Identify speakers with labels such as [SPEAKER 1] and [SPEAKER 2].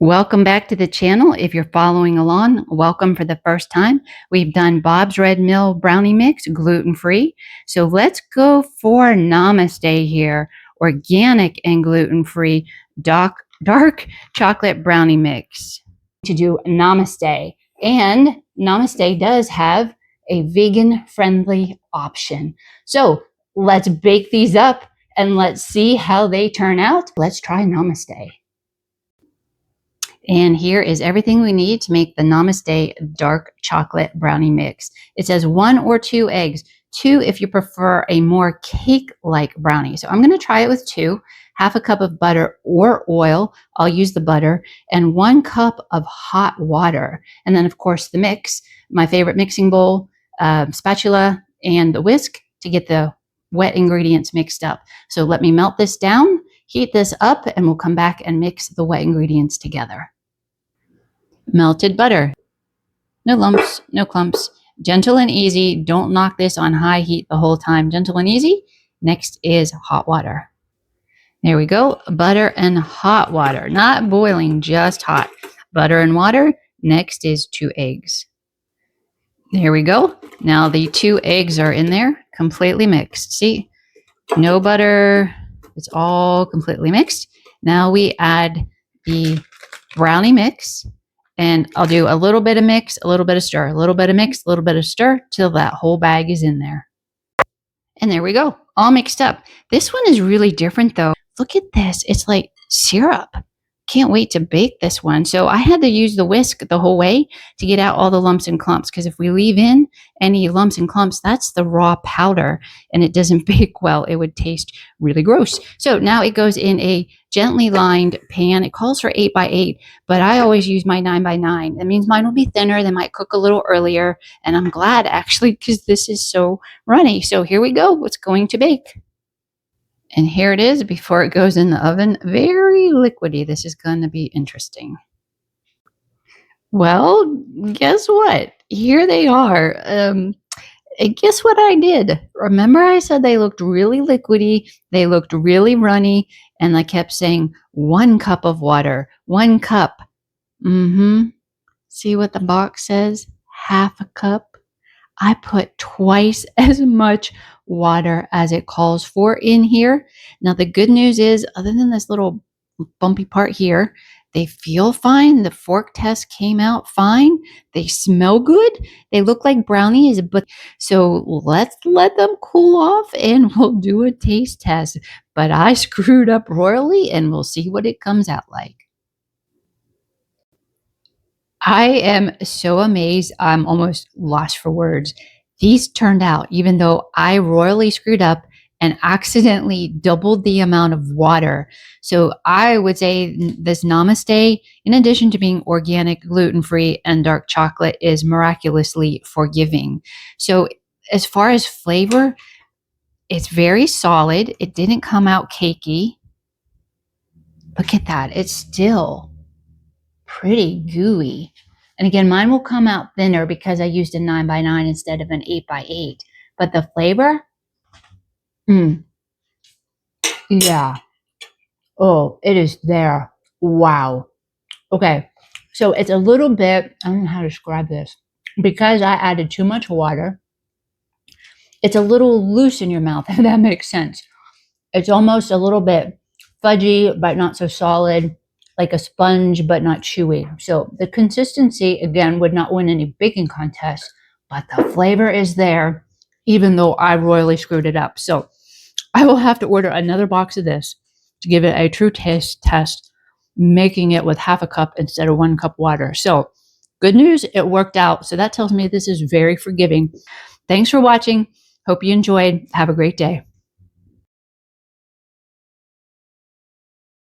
[SPEAKER 1] Welcome back to the channel. If you're following along, welcome for the first time. We've done Bob's Red Mill brownie mix, gluten-free. So let's go for Namaste here, organic and gluten-free dark chocolate brownie mix. To do Namaste. And Namaste does have a vegan-friendly option. So let's bake these up and let's see how they turn out. Let's try Namaste. And here is everything we need to make the Namaste dark chocolate brownie mix. It says 1 or 2 eggs, 2 if you prefer a more cake-like brownie. So I'm going to try it with 2, half a cup of butter or oil. I'll use the butter, and 1 cup of hot water. And then, of course, the mix, my favorite mixing bowl, spatula, and the whisk to get the wet ingredients mixed up. So let me melt this down, heat this up, and we'll come back and mix the wet ingredients together. Melted butter. No lumps, no clumps. Gentle and easy. Don't knock this on high heat the whole time. Gentle and easy. Next is hot water. There we go. Butter and hot water. Not boiling, just hot. Butter and water. Next is 2 eggs. There we go. Now the 2 eggs are in there, completely mixed. See? No butter. It's all completely mixed. Now we add the brownie mix. And I'll do a little bit of mix, a little bit of stir, a little bit of mix, a little bit of stir till that whole bag is in there. And there we go, all mixed up. This one is really different though. Look at this, it's like syrup. Can't wait to bake this one. So I had to use the whisk the whole way to get out all the lumps and clumps, because if we leave in any lumps and clumps, that's the raw powder and it doesn't bake well. It would taste really gross. So now it goes in a gently lined pan. It calls for 8 by 8, but I always use my 9 by 9. That means mine will be thinner. They might cook a little earlier. And I'm glad actually, because this is so runny. So here we go. It's going to bake. And here it is before it goes in the oven. Very liquidy. This is going to be interesting. Well, guess what? Here they are. And guess what I did? Remember I said they looked really liquidy. They looked really runny. And I kept saying 1 cup of water. 1 cup. See what the box says? Half a cup. I put twice as much water as it calls for in here. Now, the good news is, other than this little bumpy part here, they feel fine. The fork test came out fine. They smell good. They look like brownies, but so let's let them cool off and we'll do a taste test. But I screwed up royally and we'll see what it comes out like. I am so amazed. I'm almost lost for words. These turned out, even though I royally screwed up and accidentally doubled the amount of water. So I would say this Namaste, in addition to being organic, gluten-free, and dark chocolate, is miraculously forgiving. So as far as flavor, it's very solid. It didn't come out cakey. Look at that. It's still pretty gooey. And again, mine will come out thinner because I used a 9 by 9 instead of an 8 by 8. But the flavor, yeah. Oh, it is there. Wow. Okay. So it's a little bit, I don't know how to describe this. Because I added too much water, it's a little loose in your mouth, if that makes sense. It's almost a little bit fudgy, but not so solid. Like a sponge, but not chewy. So the consistency, again, would not win any baking contest, but the flavor is there, even though I royally screwed it up. So I will have to order another box of this to give it a true taste test, making it with half a cup instead of 1 cup water. So good news, it worked out. So that tells me this is very forgiving. Thanks for watching. Hope you enjoyed. Have a great day.